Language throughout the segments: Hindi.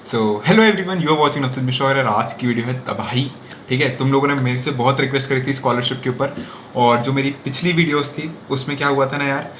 So hello everyone, you are watching नफसत मिशोर। और आज की वीडियो है तबाही। ठीक है, तुम लोगों ने मेरे से बहुत रिक्वेस्ट करी थी स्कॉलरशिप के ऊपर। और जो मेरी पिछली वीडियोस थी उसमें क्या हुआ था ना यार,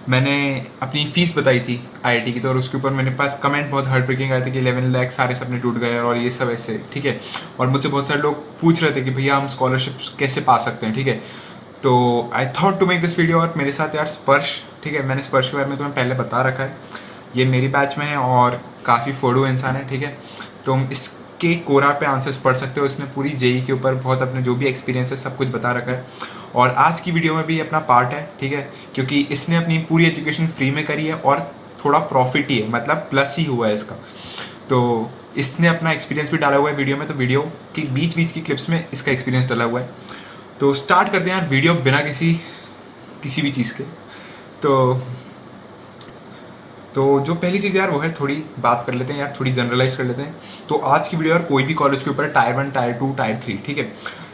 मैंने अपनी फ़ीस बताई थी आईआईटी की, तो और उसके ऊपर मेरे पास कमेंट बहुत हार्ट ब्रेकिंग आए थे कि 11 लाख सारे सपने टूट गए और ये सब ऐसे। ठीक है, और मुझसे बहुत सारे लोग पूछ रहे थे कि भैया हम स्कॉलरशिप कैसे पा सकते हैं। ठीक है, तो I thought to make this video. और मेरे साथ यार स्पर्श, ठीक है, मैंने स्पर्श के बारे में तुम्हें पहले बता रखा है। ये मेरी बैच में है और काफ़ी फोड़ू इंसान है। ठीक है, तुम इसके कोरा पे आंसर्स पढ़ सकते हो। इसने पूरी जेई के ऊपर बहुत अपने जो भी एक्सपीरियंस है सब कुछ बता रखा है। और आज की वीडियो में भी अपना पार्ट है। ठीक है, क्योंकि इसने अपनी पूरी एजुकेशन फ्री में करी है और थोड़ा प्रॉफिट ही है, मतलब प्लस ही हुआ है इसका। तो इसने अपना एक्सपीरियंस भी डाला हुआ है वीडियो में, तो वीडियो की बीच बीच की क्लिप्स में इसका एक्सपीरियंस डाला हुआ है। तो स्टार्ट करते हैं यार वीडियो बिना किसी किसी भी चीज़ के। तो जो पहली चीज़ यार वो है, थोड़ी बात कर लेते हैं यार, थोड़ी जनरलाइज कर लेते हैं। तो आज की वीडियो यार कोई भी कॉलेज के ऊपर है, टायर 1, टायर 2, टायर 3। ठीक है,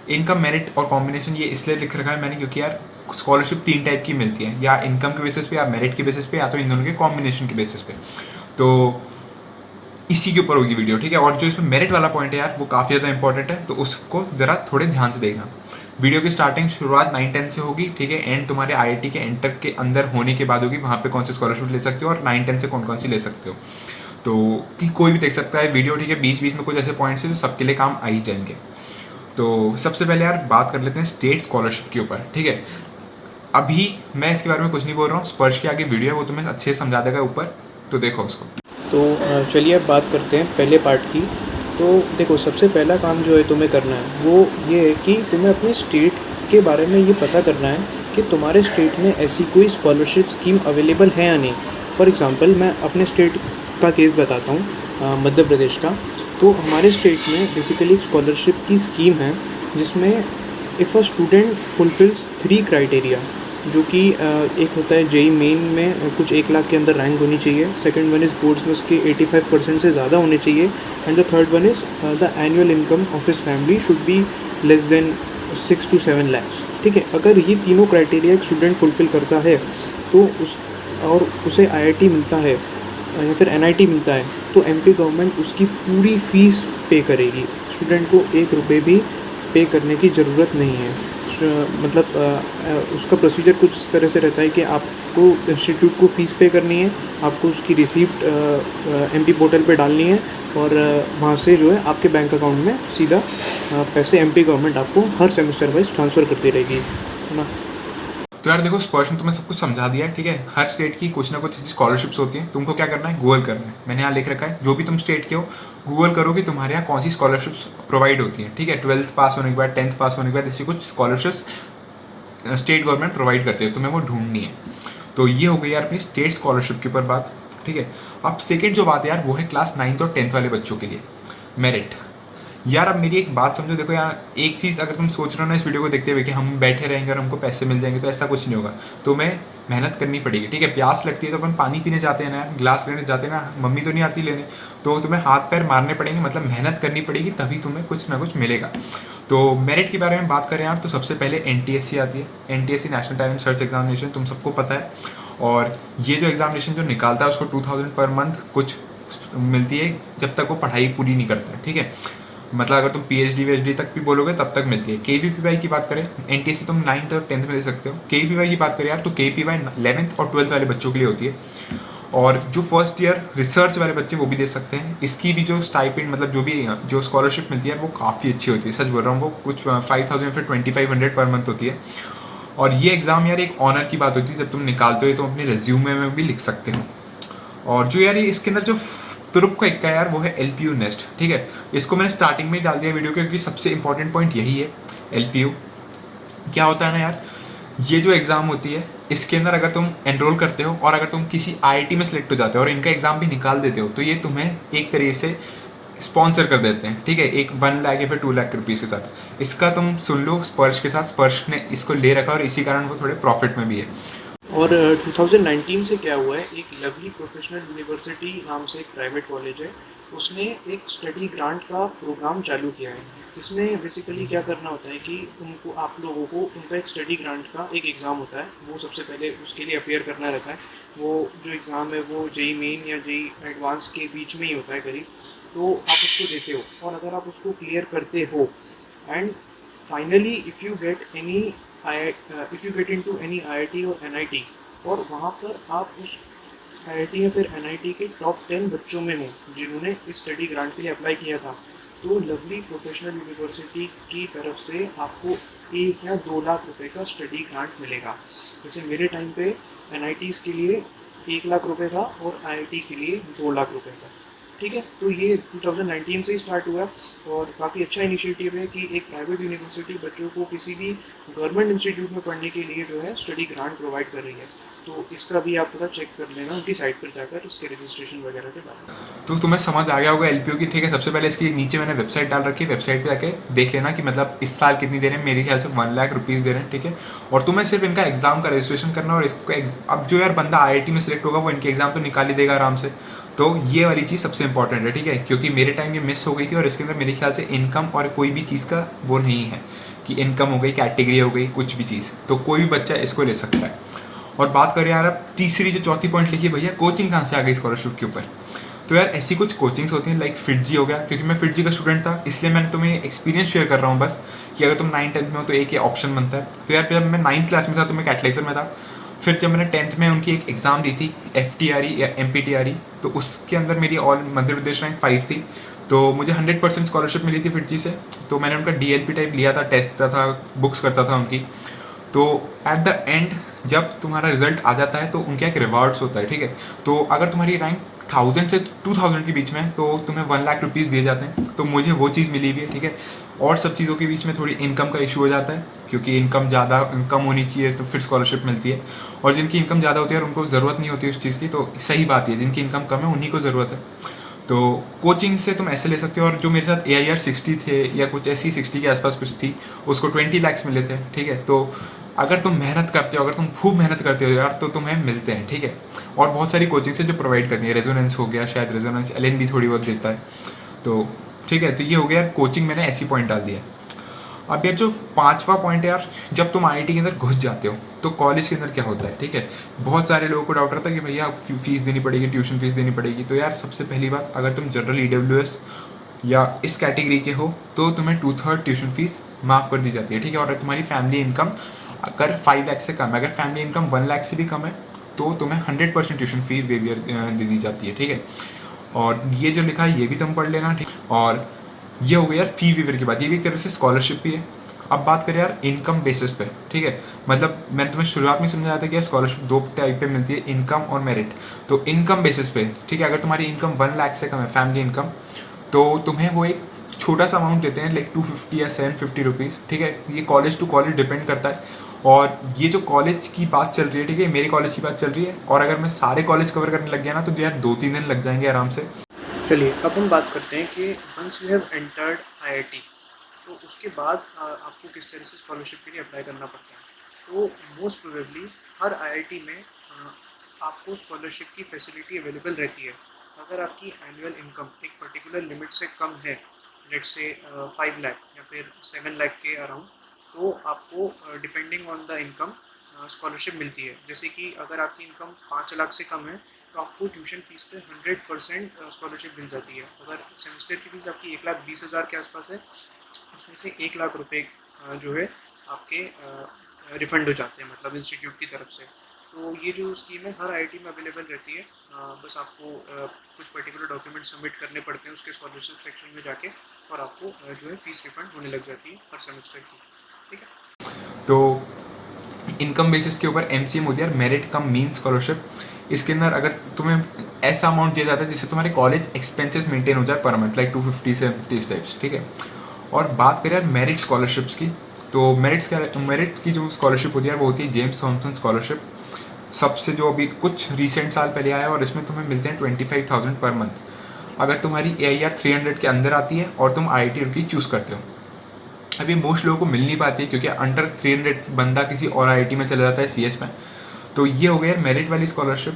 इनका मेरिट और कॉम्बिनेशन ये इसलिए लिख रखा है मैंने क्योंकि यार स्कॉलरशिप 3 टाइप की मिलती है, या इनकम के बेसिस पे, या मेरिट के बेसिस पे, या तो इन दोनों के कॉम्बिनेशन के बेसिस पे। तो इसी के ऊपर होगी वीडियो। ठीक है, और जो इसमें मेरिट वाला पॉइंट है यार वो काफ़ी ज़्यादा इंपॉर्टेंट है, तो उसको ज़रा थोड़े ध्यान से देखना। वीडियो की स्टार्टिंग शुरुआत 9-10 से होगी। ठीक है, एंड तुम्हारे आईआईटी के एंटर के अंदर होने के बाद होगी, वहाँ पे कौन सी स्कॉलरशिप ले सकते हो और 9-10 से कौन कौन सी ले सकते हो। तो कि कोई भी देख सकता है वीडियो। ठीक है, बीच बीच में कुछ ऐसे पॉइंट्स हैं जो सबके लिए काम आ ही जाएंगे। तो सबसे पहले यार बात कर लेते हैं स्टेट स्कॉलरशिप के ऊपर। ठीक है, अभी मैं इसके बारे में कुछ नहीं बोल रहा हूँ, स्पर्श के आगे वीडियो है वो तुम्हें अच्छे से समझा देगा ऊपर, तो देखो उसको। तो चलिए अब बात करते हैं पहले पार्ट की। तो देखो, सबसे पहला काम जो है तुम्हें करना है वो ये है कि तुम्हें अपने स्टेट के बारे में ये पता करना है कि तुम्हारे स्टेट में ऐसी कोई स्कॉलरशिप स्कीम अवेलेबल है या नहीं। फॉर एग्ज़ाम्पल मैं अपने स्टेट का केस बताता हूँ, मध्य प्रदेश का। तो हमारे स्टेट में बेसिकली एक स्कॉलरशिप की स्कीम है जिसमें if a student fulfils 3 criteria, जो कि एक होता है जेई मेन में कुछ 1 लाख के अंदर रैंक होनी चाहिए, सेकंड वन इज़ बोर्ड्स में उसके 85% से ज़्यादा होने चाहिए, and the third one is the annual income of his family should be less than 6 to 7 lakhs। ठीक है, अगर ये तीनों क्राइटेरिया एक स्टूडेंट फुलफ़िल करता है तो उसे आईआईटी मिलता है या फिर एनआईटी मिलता है, तो एमपी गवर्नमेंट उसकी पूरी फ़ीस पे करेगी। स्टूडेंट को 1 रुपये भी पे करने की ज़रूरत नहीं है। मतलब उसका प्रोसीजर कुछ इस तरह से रहता है कि आपको इंस्टीट्यूट को फ़ीस पे करनी है, आपको उसकी रिसीप्ट एमपी पोर्टल पे डालनी है, और वहाँ से जो है आपके बैंक अकाउंट में सीधा पैसे एमपी गवर्नमेंट आपको हर सेमेस्टर वाइज ट्रांसफ़र करती रहेगी, है ना। तो यार देखो, स्पर्श ने तुम्हें सब कुछ समझा दिया है। ठीक है, हर स्टेट की कुछ ना कुछ ऐसी स्कॉलरशिप्स होती हैं। तुमको क्या करना है, गूगल करना है। मैंने यहाँ लिख रखा है, जो भी तुम स्टेट के हो गूगल करो कि तुम्हारे यहाँ कौन सी स्कॉलरशिप्स प्रोवाइड होती हैं। ठीक है, 12th पास होने के बाद, 10th पास होने के बाद ऐसी कुछ स्कॉलरशिप्स स्टेट गवर्नमेंट प्रोवाइड करती है, तुम्हें वो ढूंढनी है। तो ये हो गई यार अपनी स्टेट स्कॉलरशिप के ऊपर बात। ठीक है, अब सेकेंड जो बात है यार वो है क्लास 9th और 10th वाले बच्चों के लिए मेरिट। यार अब मेरी एक बात समझो, देखो यार एक चीज़ अगर तुम सोच रहे हो ना इस वीडियो को देखते हुए कि हम बैठे रहेंगे और हमको पैसे मिल जाएंगे, तो ऐसा कुछ नहीं होगा। तुम्हें मेहनत करनी पड़ेगी। ठीक है, प्यास लगती है तो अपन पानी पीने जाते हैं ना, गिलास लेने जाते हैं ना, मम्मी तो नहीं आती लेने, तो तुम्हें हाथ पैर मारने पड़ेंगे, मतलब मेहनत करनी पड़ेगी, तभी तुम्हें कुछ ना कुछ मिलेगा। तो मेरिट के बारे में बात करें यार, तो सबसे पहले एनटीएससी आती है। NTSC national talent search examination तुम सबको पता है। और ये जो एग्जामिनेशन जो निकालता है उसको 2000 पर मंथ कुछ मिलती है जब तक वो पढ़ाई पूरी नहीं करता है। ठीक है, मतलब अगर तुम पीएचडी वीएचडी तक भी बोलोगे तब तक मिलती है। केवीपीवाई की बात करें, एनटीएससी तुम 9th और 10th में ले सकते हो। केवीपीवाई की बात करें यार, तो केवीपीवाई 11th और 12th वाले बच्चों के लिए होती है। और जो फर्स्ट ईयर रिसर्च वाले बच्चे वो भी दे सकते हैं। इसकी भी जो स्टाइपेंड, मतलब जो भी जो स्कॉलरशिप मिलती है वो काफ़ी अच्छी होती है, सच बोल रहा हूँ। वो कुछ 5000 फिर 2500 पर मंथ होती है। और ये एग्ज़ाम यार एक ऑनर की बात होती है, जब तुम निकालते हो तो तुम अपने रेज्यूमे में भी लिख सकते हो। और जो यार ये इसके अंदर जो तुरुप का इक्का यार वो है एलपीयू नेस्ट। ठीक है, इसको मैंने स्टार्टिंग में ही डाल दिया वीडियो के, क्योंकि सबसे इंपॉर्टेंट पॉइंट यही है। एलपीयू क्या होता है ना यार, ये जो एग्ज़ाम होती है इसके अंदर अगर तुम एनरोल करते हो और अगर तुम किसी आईआईटी में सेलेक्ट हो जाते हो और इनका एग्ज़ाम भी निकाल देते हो, तो ये तुम्हें एक तरीके से स्पॉन्सर कर देते हैं। ठीक है, एक 1 लाख या फिर 2 लाख रुपीज़ के साथ। इसका तुम सुन लो स्पर्श के साथ, स्पर्श ने इसको ले रखा और इसी कारण वो थोड़े प्रॉफिट में भी है। और 2019 से क्या हुआ है, एक लवली प्रोफेशनल यूनिवर्सिटी नाम से एक प्राइवेट कॉलेज है, उसने एक स्टडी ग्रांट का प्रोग्राम चालू किया है। इसमें बेसिकली क्या करना होता है कि उनको आप लोगों को उनका एक स्टडी ग्रांट का एक एग्ज़ाम होता है, वो सबसे पहले उसके लिए अपीयर करना रहता है। वो जो एग्ज़ाम है वो जेई मेन या जेई एडवांस के बीच में ही होता है करीब, तो आप उसको देते हो, और अगर आप उसको क्लियर करते हो and finally if you get into any IIT और एनआईटी, और वहाँ पर आप उस आईआईटी या फिर एनआईटी के टॉप 10 बच्चों में हो जिन्होंने इस स्टडी ग्रांट के लिए अप्लाई किया था, तो लवली प्रोफेशनल यूनिवर्सिटी की तरफ से आपको 1 या 2 लाख रुपए का स्टडी ग्रांट मिलेगा। जैसे मेरे टाइम पे एनआईटीज़ के लिए 1 लाख रुपए था और आईआईटी के लिए 2 लाख रुपए था। ठीक है, तो ये 2019 से ही स्टार्ट हुआ और काफ़ी अच्छा इनिशिएटिव है कि एक प्राइवेट यूनिवर्सिटी बच्चों को किसी भी गवर्नमेंट इंस्टीट्यूट में पढ़ने के लिए जो है स्टडी ग्रांट प्रोवाइड कर रही है। तो इसका भी आप थोड़ा चेक कर लेना उनकी साइट पर जाकर इसके रजिस्ट्रेशन वगैरह के बारे में। तो तुम्हें समझ आ गया होगा एलपीओ की, ठीक है। सबसे पहले इसकी नीचे मैंने वेबसाइट डाल रखी है, वेबसाइट पे जाके देख लेना कि मतलब इस साल कितनी दे रहे हैं। मेरे ख्याल से 1 लाख रुपीज़ दे रहे हैं, ठीक है। और तुम्हें सिर्फ इनका एग्जाम का रजिस्ट्रेशन करना, और इसको अब जो यार बंदा आईआईटी में सिलेक्ट होगा वो इनके एग्जाम तो निकाल ही देगा आराम से। तो ये वाली चीज़ सबसे इंपॉर्टेंट है, ठीक है, क्योंकि मेरे टाइम ये मिस हो गई थी और इसके अंदर मेरे ख्याल से इनकम और कोई भी चीज़ का वो नहीं है कि इनकम हो गई, कैटेगरी हो गई, कुछ भी चीज़, तो कोई भी बच्चा इसको ले सकता है। और बात करें यार अब तीसरी जो चौथी पॉइंट लिखी है, भैया कोचिंग कहाँ से आ गई स्कॉलरशिप के ऊपर। तो यार ऐसी कुछ कोचिंग्स होती हैं, लाइक फिटजी हो गया, क्योंकि मैं फिटजी का स्टूडेंट था इसलिए मैंने तुम्हें एक्सपीरियंस शेयर कर रहा हूँ बस, कि अगर तुम 9th-10th में हो तो एक ये ऑप्शन बनता है। तो यार जब मैं 9th क्लास में था तो मैं कैटलाइजर में था। फिर जब मैंने 10th में उनकी एक एग्ज़ाम दी थी FTRE या MPTRE, तो उसके अंदर मेरी ऑल मध्य प्रदेश रैंक 5 थी, तो मुझे 100% स्कॉलरशिप मिली थी फिटजी से। तो मैंने उनका DLP टाइप लिया था, टेस्ट था, बुक्स करता था उनकी। तो एट द एंड जब तुम्हारा रिजल्ट आ जाता है तो उनका एक रिवार्ड्स होता है, ठीक है। तो अगर तुम्हारी रैंक 1000 से 2000 के बीच में है तो तुम्हें 1 लाख रुपीज़ दिए जाते हैं। तो मुझे वो चीज़ मिली हुई है, ठीक है। और सब चीज़ों के बीच में थोड़ी इनकम का इशू हो जाता है, क्योंकि इनकम होनी चाहिए तो फिर स्कॉलरशिप मिलती है। और जिनकी इनकम ज़्यादा होती है और उनको ज़रूरत नहीं होती उस चीज़ की, तो सही बात है, जिनकी इनकम कम है उन्हीं को ज़रूरत है। तो कोचिंग से तुम ऐसे ले सकते हो। और जो मेरे साथ AIR 60 थे या कुछ ऐसी 60 के आसपास कुछ थी, उसको 20 lakhs मिले थे, ठीक है। तो अगर तुम मेहनत करते हो, अगर तुम खूब मेहनत करते हो यार, तो तुम्हें मिलते हैं, ठीक है। और बहुत सारी कोचिंग्स है जो प्रोवाइड करती है, रेजोनेंस हो गया, शायद रेजोनेंस LN भी थोड़ी बहुत देता है। तो ठीक है, तो ये हो गया यार कोचिंग, मैंने ऐसी पॉइंट डाल दिया। अब यार जो 5वां पॉइंट है यार, जब तुम IIT के अंदर घुस जाते हो तो कॉलेज के अंदर क्या होता है, ठीक है। बहुत सारे लोगों को डाउट रहता है कि भैया फीस देनी पड़ेगी, ट्यूशन फीस देनी पड़ेगी। तो यार सबसे पहली बात, अगर तुम जनरल EWS या इस कैटेगरी के हो तो तुम्हें 2/3 ट्यूशन फीस माफ़ कर दी जाती है, ठीक है। और तुम्हारी फैमिली इनकम अगर 5 लाख से कम है, अगर फैमिली इनकम 1 लाख से भी कम है, तो तुम्हें 100% ट्यूशन फीस वेवियर दे दी जाती है, ठीक है। और ये जो लिखा है ये भी तुम पढ़ लेना, ठीक। और ये हो गया यार फी वेवर की बात, ये भी एक तरह से स्कॉलरशिप भी है। अब बात करें यार इनकम बेसिस पे, ठीक है। मतलब मैंने तुम्हें शुरुआत में समझाया था कि यार स्कॉलरशिप 2 टाइप पे मिलती है, इनकम और मेरिट। तो इनकम बेसिस पे, ठीक है, अगर तुम्हारी इनकम 1 लाख से कम है, फैमिली इनकम, तो तुम्हें वो एक छोटा सा अमाउंट देते हैं, लाइक 250 या 750 रुपीज़, ठीक है। ये कॉलेज टू कॉलेज डिपेंड करता है। और ये जो कॉलेज की बात चल रही है, ठीक है, मेरे कॉलेज की बात चल रही है, और अगर मैं सारे कॉलेज कवर करने लग गया ना तो यार 2-3 दिन लग जाएंगे आराम से। चलिए अब हम बात करते हैं कि once you have entered IIT, तो उसके बाद आपको किस तरह से स्कॉलरशिप के लिए अप्लाई करना पड़ता है। तो मोस्ट प्रोबेबली हर आईआईटी में आपको स्कॉलरशिप की फैसिलिटी अवेलेबल रहती है। अगर आपकी एनुअल इनकम एक पर्टिकुलर लिमिट से कम है, लेट से 5 लाख या फिर 7 लाख के अराउंड, तो आपको depending on the income scholarship मिलती है। जैसे कि अगर आपकी इनकम 5 लाख से कम है तो आपको ट्यूशन फीस पे 100% स्कॉलरशिप मिल जाती है। अगर सेमेस्टर की फीस आपकी 1,20,000 के आसपास है, उसमें से 1 लाख रुपए जो है आपके रिफ़ंड हो जाते हैं, मतलब इंस्टीट्यूट की तरफ से। तो ये जो स्कीम है हर आईआईटी में अवेलेबल रहती है। बस आपको कुछ पर्टिकुलर डॉक्यूमेंट सबमिट करने पड़ते हैं उसके स्कॉलरशिप सेक्शन में जाके, और आपको जो है फ़ीस रिफ़ंड होने लग जाती है हर सेमेस्टर की, ठीक है। तो इनकम बेसिस के ऊपर MCM होती है, मेरिट कम मीन स्कॉलरशिप। इसके अंदर अगर तुम्हें ऐसा अमाउंट दिया जाता है जिससे तुम्हारे कॉलेज एक्सपेंसेस मेंटेन हो जाए पर मंथ, लाइक 250 से 50 टाइप्स, ठीक है। और बात करें यार मेरिट स्कॉलरशिप्स की, तो मेरिट की जो स्कॉलरशिप होती है वो होती है जेम्स थॉमसन स्कॉलरशिप, सबसे जो अभी कुछ रिसेंट साल पहले आया, और इसमें तुम्हें मिलते हैं 25,000 पर मंथ अगर तुम्हारी AIR 300 के अंदर आती है और तुम IIT रुड़की चूज़ करते हो। अभी मोस्ट लोगों को मिल नहीं पाती है क्योंकि अंडर 300 बंदा किसी और IIT में चला जाता है CS में। तो ये हो गया यार मेरिट वाली स्कॉलरशिप।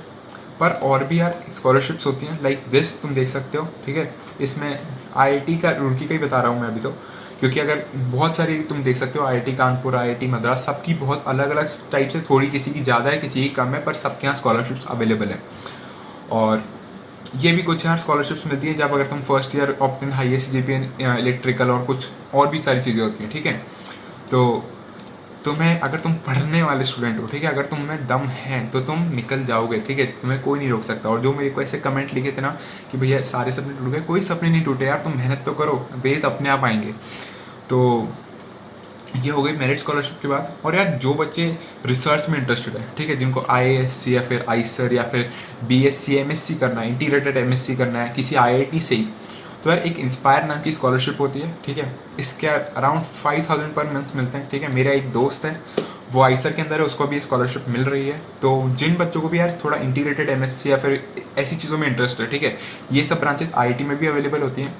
पर और भी यार स्कॉलरशिप्स होती हैं, लाइक दिस तुम देख सकते हो, ठीक है। इसमें IIT का रुड़की का ही बता रहा हूँ मैं अभी तो, क्योंकि अगर बहुत सारी तुम देख सकते हो IIT कानपुर, IIT मद्रास, सबकी बहुत अलग अलग टाइप से, थोड़ी किसी की ज़्यादा है किसी की कम है, पर सबके यहाँ स्कॉलरशिप्स अवेलेबल है। और ये भी कुछ यार स्कॉलरशिप्स मिलती है जब अगर तुम first year obtain highest GPA electrical और कुछ और भी सारी चीज़ें होती हैं, ठीक है। तो तुम्हें, अगर तुम पढ़ने वाले स्टूडेंट हो, ठीक है, अगर तुम में दम है तो तुम निकल जाओगे, ठीक है, तुम्हें कोई नहीं रोक सकता। और जो मेरे को ऐसे कमेंट लिखे थे ना कि भैया सारे सपने टूट गए, कोई सपने नहीं टूटे यार, तुम मेहनत तो करो, वेज अपने आप आएंगे। तो ये हो गई मेरिट स्कॉलरशिप की बात। और यार जो बच्चे रिसर्च में इंटरेस्टेड है, ठीक है, जिनको IASC या फिर आईसर या फिर BSc MSc करना है, इंटीग्रेटेड MSc करना है किसी IIT से ही, तो यार एक इंस्पायर नाम की स्कॉलरशिप होती है, ठीक है। इसके अराउंड 5000 पर मंथ मिलते हैं, ठीक है। मेरा एक दोस्त है, वो आईसर के अंदर है, उसको भी स्कॉलरशिप मिल रही है। तो जिन बच्चों को भी यार थोड़ा इंटीग्रेटेड MSc या फिर ऐसी चीज़ों में इंटरेस्ट है, ठीक है, ये सब ब्रांचेस IIT में भी अवेलेबल होती हैं,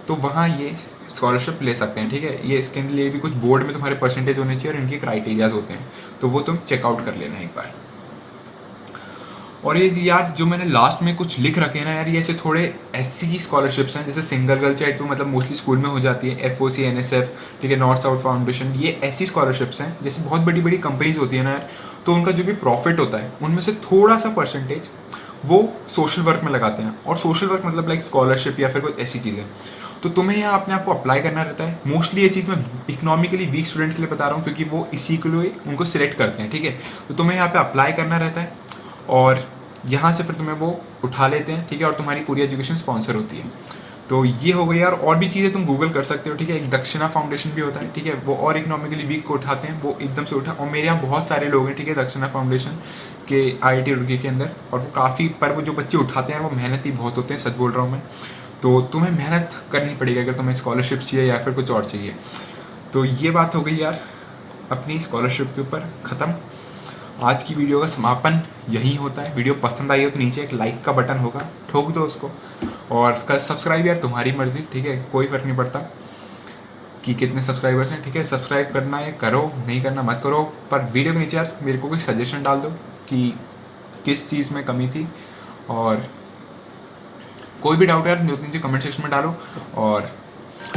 तो वहाँ ये स्कॉलरशिप ले सकते हैं, ठीक है। ये इसके लिए भी कुछ बोर्ड में तुम्हारे परसेंटेज होने चाहिए और इनके क्राइटेरियाज होते हैं, तो वो तुम चेकआउट कर लेना एक बार। और ये यार जो मैंने लास्ट में कुछ लिख रखे हैं ना यार, ये ऐसे थोड़े ऐसी की स्कॉलरशिप्स हैं, जैसे सिंगल गर्ल चाइल्ड तो मतलब मोस्टली स्कूल में हो जाती है, FOC NSF, ठीक है, नॉर्थ साउथ फाउंडेशन, ये ऐसी स्कॉलरशिप्स हैं जैसे बहुत बड़ी बड़ी कंपनीज होती है ना यार, तो उनका जो भी प्रॉफिट होता है उनमें से थोड़ा सा परसेंटेज वो सोशल वर्क में लगाते हैं। और सोशल वर्क मतलब लाइक स्कॉलरशिप या फिर कोई ऐसी चीज़ें, तो तुम्हें यहाँ अपने आप को अप्लाई करना रहता है। मोस्टली ये चीज़ मैं इकोनॉमिकली वीक स्टूडेंट के लिए बता रहा हूँ, क्योंकि वो इसी के लिए उनको सिलेक्ट करते हैं, ठीक है। तो तुम्हें यहाँ पे अप्लाई करना रहता है और यहाँ से फिर तुम्हें वो उठा लेते हैं, ठीक है, और तुम्हारी पूरी एजुकेशन स्पॉन्सर होती है। तो ये हो गई यार। और भी चीज़ें तुम गूगल कर सकते हो, ठीक है। एक दक्षिणा फाउंडेशन भी होता है, ठीक है, वो और इकोनॉमिकली वीक को उठाते हैं, वो एकदम से उठा। और मेरे यहाँ बहुत सारे लोग हैं, ठीक है, दक्षिणा फाउंडेशन के IIT रुड़की के अंदर, और वो काफ़ी, पर वो जो बच्चे उठाते हैं वो मेहनती बहुत होते हैं, सच बोल रहा हूँ मैं। तो तुम्हें मेहनत करनी पड़ेगी अगर तुम्हें स्कॉलरशिप चाहिए या फिर कुछ और चाहिए। तो ये बात हो गई यार अपनी स्कॉलरशिप के ऊपर ख़त्म। आज की वीडियो का समापन यही होता है। वीडियो पसंद आई हो तो नीचे एक लाइक का बटन होगा, ठोक दो उसको। और इसका सब्सक्राइब यार तुम्हारी मर्जी, ठीक है, कोई फ़र्क नहीं पड़ता कि कितने सब्सक्राइबर्स हैं, ठीक है। सब्सक्राइब करना है करो, नहीं करना मत करो, पर वीडियो के नीचे यार मेरे को कोई सजेशन डाल दो कि किस चीज़ में कमी थी, और कोई भी डाउट यार नीचे कमेंट सेक्शन में डालो। और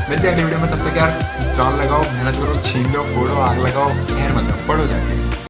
मिलते हैं अगले वीडियो में, तब तक यार जान लगाओ, मेहनत करो, छीन लो, फोड़ो, आग लगाओ, खैर मचाओ, पढ़ो जाके।